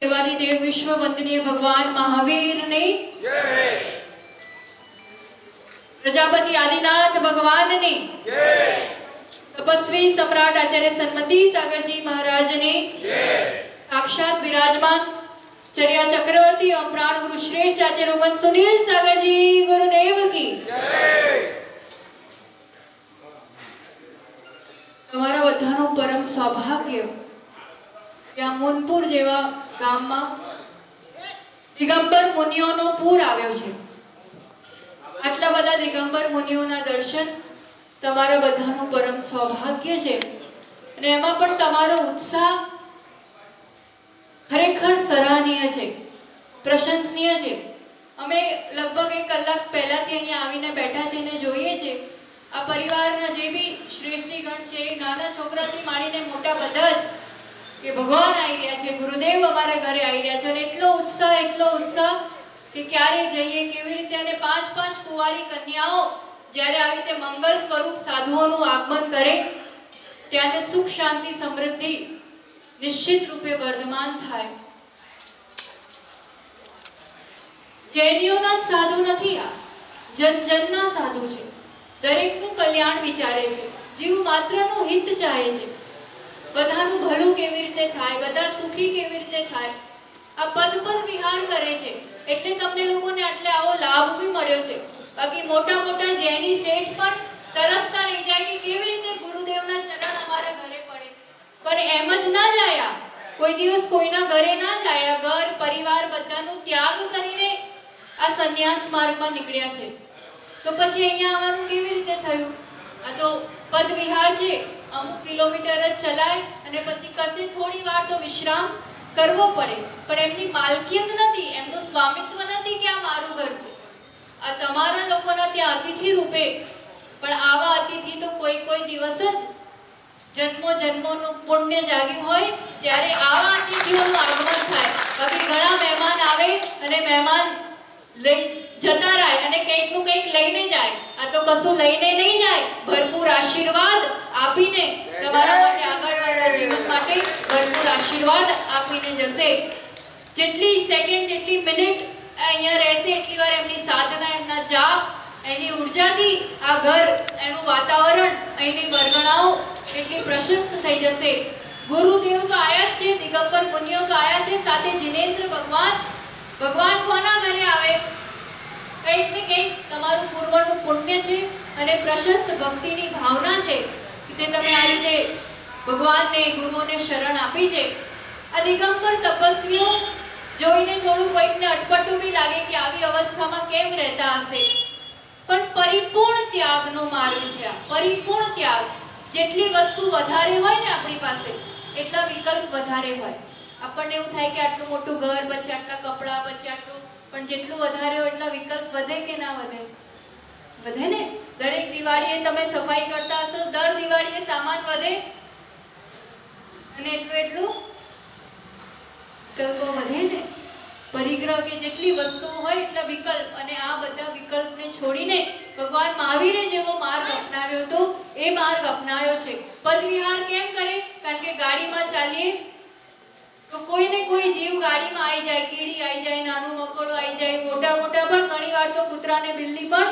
देवादिदेव विश्व वंदनीय भगवान महावीर ने प्रजापति आदिनाथ भगवान ने तपस्वी सम्राट आचार्य सन्मति सागर जी महाराज ने साक्षात विराजमान चर्या चक्रवर्ती और प्राण गुरु श्रेष्ठ आचार्य रोगन सुनील सागर जी गुरुदेव की તમારા બધાનું પરમ સૌભાગ્ય કે આ મુનપુર જેવા ગામમાં દિગંબર મુનિઓનો પૂર આવ્યો છે। આટલા બધા દિગંબર મુનિઓના દર્શન તમારા બધાનું પરમ સૌભાગ્ય છે અને એમાં પણ તમારો ઉત્સાહ ખરેખર સરાહનીય છે, પ્રશંસનીય છે। અમે લગભગ 1 કલાક પહેલાથી અહીંયા આવીને બેઠા છે અને જોઈએ છે આ પરિવારના જે બી શ્રેષ્ઠીગણ છે, નાના છોકરાથી માંડીને મોટા બધા જ કે ભગવાન આવી રહ્યા છે, ગુરુદેવ અમારા ઘરે આવી રહ્યા છે અને એટલો ઉત્સાહ કે ક્યારે જઈએ, કેવી રીતે। અને 5 કુંવારી કન્યાઓ જ્યારે આવી રીતે મંગલ સ્વરૂપ સાધુઓનું આગમન કરે ત્યારે સુખ શાંતિ સમૃદ્ધિ નિશ્ચિત રૂપે વર્ધમાન થાય। જૈનીઓના સાધુ નથી, આ જનના સાધુ છે। દરેકનું કલ્યાણ વિચારે છે, જીવ માત્રનું હિત ચાહે છે, બધાનું ભલું કેવી રીતે થાય, બધા સુખી કેવી રીતે થાય। આ પદ વિહાર કરે છે એટલે તમને લોકોને આટલે આવો લાભ બી મળ્યો છે। બાકી મોટા જૈની શેઠ પણ તરસતા રહી જાય કે કેવી રીતે ગુરુદેવના ચરણ અમારા ઘરે પડે, પણ એમ જ ના જાય। કોઈ દિવસ કોઈના ઘરે ના જાય, ઘર પરિવાર બધાનું ત્યાગ કરીને આ સંન્યાસ માર્ગમાં નીકળ્યા છે। તો પછી અહીંયા આવવાનું કેવી રીતે થયું? આ તો પદ વિહાર છે, અમુક કિલોમીટર જ ચલાય અને પછી કશે થોડી વાર તો વિશ્રામ કરવો પડે, પણ એમની માલકિયત નથી, એમનું સ્વામિત્વ નથી કે આ મારું ઘર છે। આ તમારા લોકોના ત્યાં અતિથિ રૂપે, પણ આવા અતિથિ તો કોઈ દિવસ જ જન્મોનું પુણ્ય જાગ્યું હોય ત્યારે આવા અતિથિઓનું આગમન થાય। બાકી ઘણા મહેમાન આવે અને મહેમાન લઈ જતા રહે અને કંઈકનું કંઈક લઈને જાય। આ તો કશું લઈને નહીં જાય, ભરપૂર આશીર્વાદ આપીને તમારા માટે આગળના જીવન માટે ભરપૂર આશીર્વાદ આપીને જશે। જેટલી સેકન્ડ જેટલી મિનિટ અહીંયા રહેશે એટલી વાર એમની સાધના, એમના જાપ, એની ઉર્જાથી આ ઘર, એનું વાતાવરણ, અહીંની વર્ગણાઓ એટલી પ્રશસ્ત થઈ જશે। ગુરુદેવ તો આયા જ છે, દિગંબર મુનિઓ તો આયા છે, સાથે જિનેન્દ્ર ભગવાન કોના ઘરે આવે? કંઈક ને કંઈક તમારું પૂર્વનું પુણ્ય છે અને પ્રશસ્ત ભક્તિની ભાવના છે કે તે તમે આ રીતે ભગવાનને, ગુરુઓને શરણ આપી છે। આ દિગંબર તપસ્વીઓ જોઈને થોડું કોઈકને અટપટું બી લાગે કે આવી અવસ્થામાં કેમ રહેતા હશે, પણ પરિપૂર્ણ ત્યાગનો માર્ગ છે આ, પરિપૂર્ણ ત્યાગ। જેટલી વસ્તુ વધારે હોય ને આપણી પાસે એટલા વિકલ્પ વધારે હોય। આપણને એવું થાય કે આટલું મોટું ઘર, પછી આટલા કપડાં, પછી આટલું, પણ જેટલું વધારે હોય એટલા વિકલ્પ વધે કે ના વધે? વધે ને। દરેક દિવાળીએ તમે સફાઈ કરતા હશો, દર દિવાળીએ સામાન વધે અને એટલું વિકલ્પો વધે ને। પરિગ્રહ કે જેટલી વસ્તુઓ હોય એટલા વિકલ્પ, અને આ બધા વિકલ્પને છોડીને ભગવાન મહાવીરે જેવો માર્ગ અપનાવ્યો હતો એ માર્ગ અપનાવ્યો છે। પદવિહાર કેમ કરે? કારણ કે ગાડીમાં ચાલીએ તો કોઈ ને કોઈ જીવ ગાડીમાં આવી જાય, કીડી આવી જાય, નાનું મકોડું આવી જાય, મોટા પણ ઘણીવાર તો કૂતરા ને બિલ્લી પણ,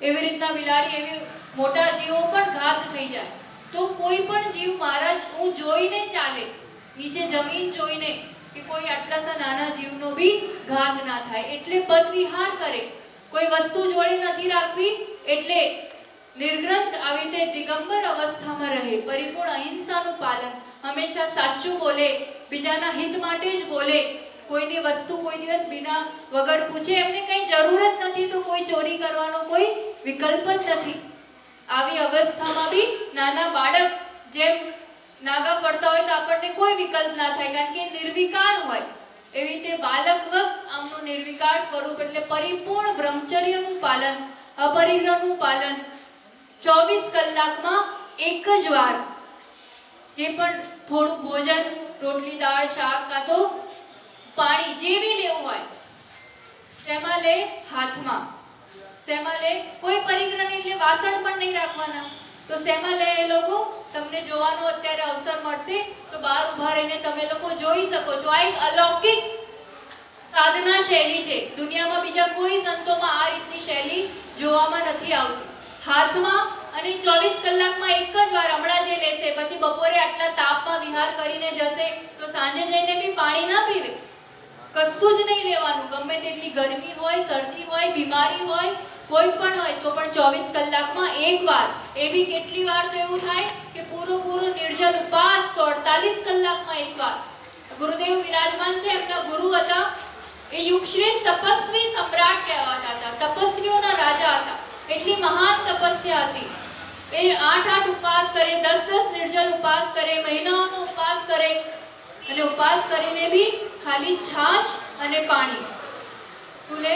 એવી રીતના બિલાડી, એવી મોટા જીવો પણ ઘાત થઈ જાય। તો કોઈ પણ જીવ મહારાજ હું જોઈને ચાલે, નીચે જમીન જોઈને કે કોઈ આટલા સા નાના જીવનો બી ઘાત ના થાય, એટલે પદવિહાર કરે। કોઈ વસ્તુ જોડે નથી રાખવી, એટલે નિર્ગ્રંથ આવી રીતે દિગંબર અવસ્થામાં રહે, પરિપૂર્ણ અહિંસાનું પાલન, હંમેશા સાચું બોલે, બીજાના હિત માટે જ બોલે, કોઈની વસ્તુ કોઈ દિવસ બિના વગર પૂછે, એમને કંઈ જરૂર જ નથી તો કોઈ ચોરી કરવાનો કોઈ વિકલ્પ જ નથી। આવી અવસ્થામાં બી નાના બાળક જેમ નાગા ફરતા હોય તો આપણને કોઈ વિકલ્પ ના થાય, કારણ કે નિર્વિકાર હોય, એવી રીતે બાલકવત આમનું નિર્વિકાર સ્વરૂપ, એટલે પરિપૂર્ણ બ્રહ્મચર્યનું પાલન, અપરિગ્રહનું પાલન। 24 કલાકમાં એક જ વાર જે પણ થોડું ભોજન, રોટલી, દાળ, શાક કાં તો પાણી જે બી લેવું હોય શેમાં લે? હાથમાં। શેમાં લે? કોઈ પરિગ્રહ નહીં, એટલે વાસણ પણ નહીં રાખવાના, તો શેમાં લે એ લોકો? તમને જોવાનો અત્યારે અવસર મળશે તો બહાર ઊભા રહીને તમે લોકો જોઈ શકો છો. આ એક અલૌકિક સાધના શૈલી છે. દુનિયામાં બીજા કોઈ સંતોમાં આ રીતની શૈલી જોવામાં નથી આવતી. હાથમાં અને 24 કલાકમાં એક જ વાર હમણાં જે લેશે, પછી બપોરે આટલા તાપમાં વિહાર કરીને જશે તો સાંજે જઈને બી પાણી ના પીવે, કશું જ નહીં લેવાનું. ગમે તેટલી ગરમી હોય, શરદી હોય, બીમારી હોય, કોઈ પણ હોય તો પણ 24 કલાકમાં એક વાર. એ બી કેટલી વાર તો એવું થાય કે પૂરો નિર્જલ ઉપવાસ તો 48 કલાકમાં એક વાર. ગુરુદેવ વિરાજમાન છે, એમના ગુરુ હતા એ યુગશ્રેષ્ઠ તપસ્વી સમ્રાટ કહેવાતા હતા, તપસ્વીઓના રાજા હતા. એટલી મહાન તપસ્યા હતી. એ 8 ઉપવાસ કરે, 10 નિર્જલ ઉપવાસ કરે, મહિનાઓનો ઉપવાસ કરે, અને ઉપવાસ કરીને બી ખાલી છાશ અને પાણી, સ્કૂલે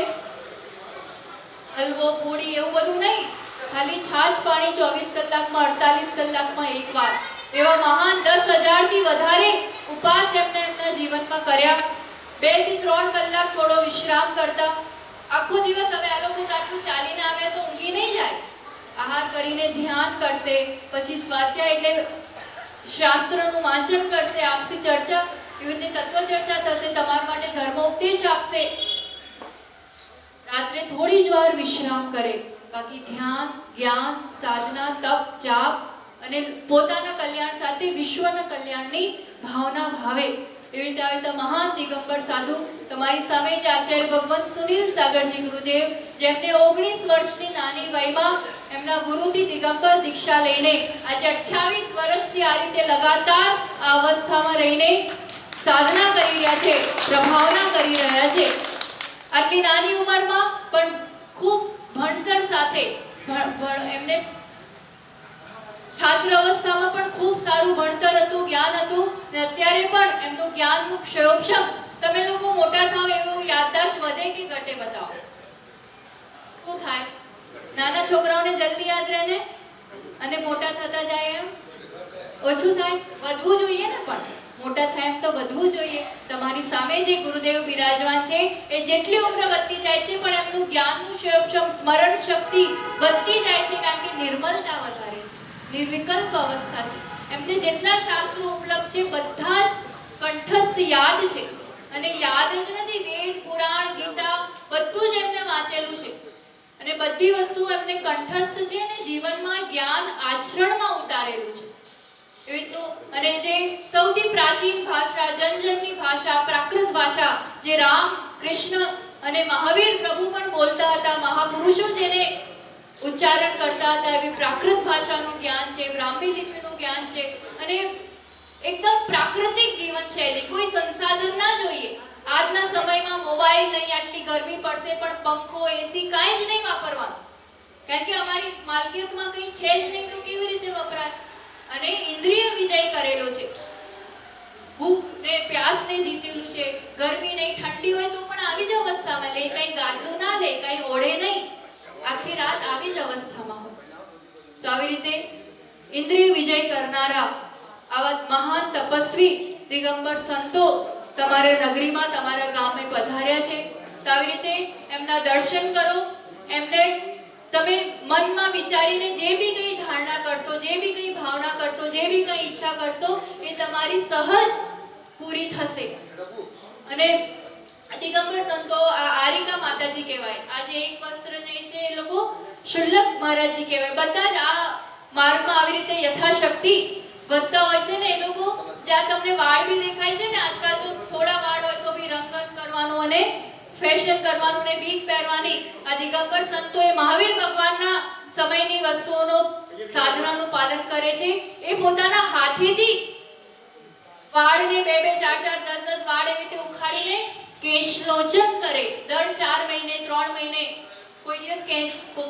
હલવો પૂરી એવું બધું નહીં, ખાલી છાશ પાણી 24 કલાકમાં 48 કલાકમાં એક વાર. એવા મહાન 10,000 થી વધારે ઉપવાસ એમને એમના જીવનમાં કર્યા. 2 થી 3 કલાક થોડો વિશ્રામ કરતા. આખો દિવસ હવે આ લોકો આટલું ચાલીને આવે તો ઊંઘી નહીં જાય. આહાર કરીને ધ્યાન કરશે, પછી સ્વાધ્યાય એટલે શાસ્ત્રોનું વાંચન કરશે, આપસી ચર્ચા, એવી રીતે તત્વ ચર્ચા થશે, તમારા માટે ધર્મોપદેશ આપશે. રાત્રે થોડી જ વાર વિશ્રામ કરે, બાકી ધ્યાન, જ્ઞાન, સાધના, તપ, જાપ અને પોતાના કલ્યાણ સાથે વિશ્વના કલ્યાણની ભાવના ભાવે. એવી રીતે આવી મહાન દિગંબર સાધુ તમારી સામે જ આચાર્ય ભગવાન સુનિલ સાગરજી ગુરુદેવ, જેમને 19 વર્ષની નાની વયમાં એમના ગુરુથી દિગંબર દીક્ષા લઈને આજે 28 વર્ષથી આ રીતે લગાતાર આ અવસ્થામાં રહીને સાધના કરી રહ્યા છે, પ્રભાવના કરી રહ્યા છે. આટલી નાની ઉંમરમાં પણ ખૂબ ભણતર સાથે એમને છાત્ર અવસ્થામાં પણ ખૂબ સારું ભણતર હતું, જ્ઞાન હતું, અને અત્યારે પણ એમનું જ્ઞાનનું ક્ષયોક્ષમ. તમે લોકો મોટા થાવ એવું યાદદાશ્ત વધે કે ઘટે બતાવો? શું થાય? નાના છોકરાઓને જલ્દી યાદ રહે ને, અને મોટા થતા જાય એમ ઓછું થાય? વધવું જોઈએ ને, પણ મોટા થાય એમ તો વધવું જોઈએ. તમારી સામે જે ગુરુદેવ બિરાજમાન છે એ જેટલી ઉંમર વધતી જાય છે પણ એમનું જ્ઞાનનું ક્ષયોક્ષમ, સ્મરણ શક્તિ વધતી જાય છે, કારણ કે નિર્મલતા વધારે છે, નિર્વિકલ્પ અવસ્થા છે. એમને જેટલા શાસ્ત્રો ઉપલબ્ધ છે બધા જ કંઠસ્થ યાદ છે. અને યાદ જ નથી, વેદ, પુરાણ, ગીતા બધું જ એમને વાંચેલું છે, અને બધી વસ્તુ એમને કંઠસ્થ છે, અને જીવનમાં જ્ઞાન આચરણમાં ઉતારેલું છે. એવી રીતનું. અને જે સૌથી પ્રાચીન ભાષા, જનજનની ભાષા, પ્રાકૃત ભાષા, જે રામ, કૃષ્ણ અને મહાવીર પ્રભુ પણ બોલતા હતા, મહાપુરુષો જેને ઉચ્ચારણ કરતા હતા, એવી પ્રાકૃત ભાષાનું જ્ઞાન છે, બ્રાહ્મી લિપિનું જ્ઞાન છે, અને એકદમ પ્રાકૃતિક જીવન શૈલી. કોઈ સંસાધન ના જોઈએ. આજના સમયમાં મોબાઈલ નહીં, આટલી ગરમી પડશે પણ પંખો, એસી કાંઈ જ નહીં વાપરવાનું, કારણ કે અમારી માલકિયતમાં કંઈ છે જ નહીં તો કેવી રીતે વપરાય? અને ઇન્દ્રિય વિજય કરેલો છે, ભૂખ ને પ્યાસને જીતેલું છે. ગરમી નહીં, ઠંડી હોય તો પણ આવી જ અવસ્થામાં લે, કંઈ ગાદલું ના લે, કંઈ ઓળે નહીં, આખી રાત આવી જ અવસ્થામાં હોય. તો આવી રીતે ઇન્દ્રિય વિજય કરનારા આવા મહાન તપસ્વી દિગંબર સંતો તમારા નગરીમાં, તમારા ગામે પધાર્યા છે. તો આવી રીતે એમના દર્શન કરો. એમને તમે મનમાં વિચારીને જે બી કંઈ ધારણા કરશો, જે બી કંઈ ભાવના કરશો, જે બી કંઈ ઈચ્છા કરશો એ તમારી સહજ પૂરી થશે. અને દિગંબર સંતો આરિકા માતાજી કહેવાય. આજે એક વસ્ત્ર નહીં છે, એ લોકો શુલ્લક મહારાજજી કહેવાય. બધા જ આ માર્ગમાં આવી રીતે યથાશક્તિ વધતા હોય છે ને. એ લોકો જ્યાં તમને વાળ બી દેખાય છે ને, આજકાલ તો થોડા વાળ હોય તો બી રંગન કરવાનું અને ફેશન કરવાનું ને વીગ પહેરવાની. આ દિગંબર સંતો એ મહાવીર ભગવાનના સમયની વસ્તુઓનો સાધનાનું પાલન કરે છે. એ પોતાના હાથેથી વાળને 2-2, 4-4, 10-10 વાળ એવી રીતે ઉખાડીને કેશલોચન કરે. દર 4 મહિને, 3 મહિને કોઈ દિવસ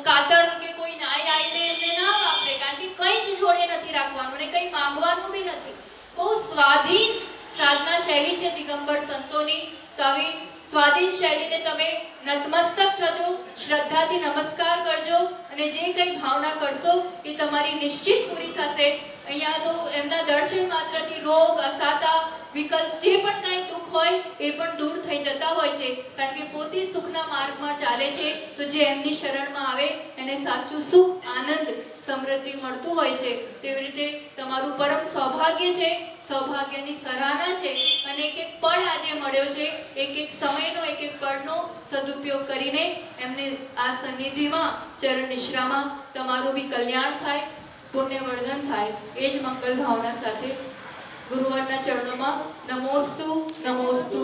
કાતર કે કોઈ નાઈ આવીને એમને ના વાપરે, કારણ કે કંઈ જ જોડે નથી રાખવાનું અને કંઈ માંગવાનું બી નથી. બહુ સ્વાધીન સાધના શૈલી છે દિગંબર સંતોની. તો આવી સ્વાધીન શૈલીને તમે નતમસ્તક થતો શ્રદ્ધાથી નમસ્કાર કરજો, અને જે કંઈ ભાવના કરશો એ તમારી નિશ્ચિત પૂરી થશે. અહીંયા તો એમના દર્શન માત્રથી રોગ, અસાતા, વિકલ્પ, જે પણ કાંઈ દુઃખ હોય એ પણ દૂર થઈ જતા હોય છે. કારણ કે પોતે સુખના માર્ગમાં ચાલે છે, તો જે એમની શરણમાં આવે એને સાચું સુખ, આનંદ, સમૃદ્ધિ મળતું હોય છે. તેવી રીતે તમારું પરમ સૌભાગ્ય છે, સૌભાગ્યની સરાહના છે. અને એક એક પળ આજે મળ્યો છે, એક એક સમયનો, એક એક પળનો સદુપયોગ કરીને એમને આ સન્નિધિમાં, ચરણ નિશ્રામાં તમારું બી કલ્યાણ થાય, પુણ્યવર્ધન થાય, એ જ મંગલ ભાવના સાથે ગુરુવરના ચરણોમાં નમોસ્તુ નમોસ્તુ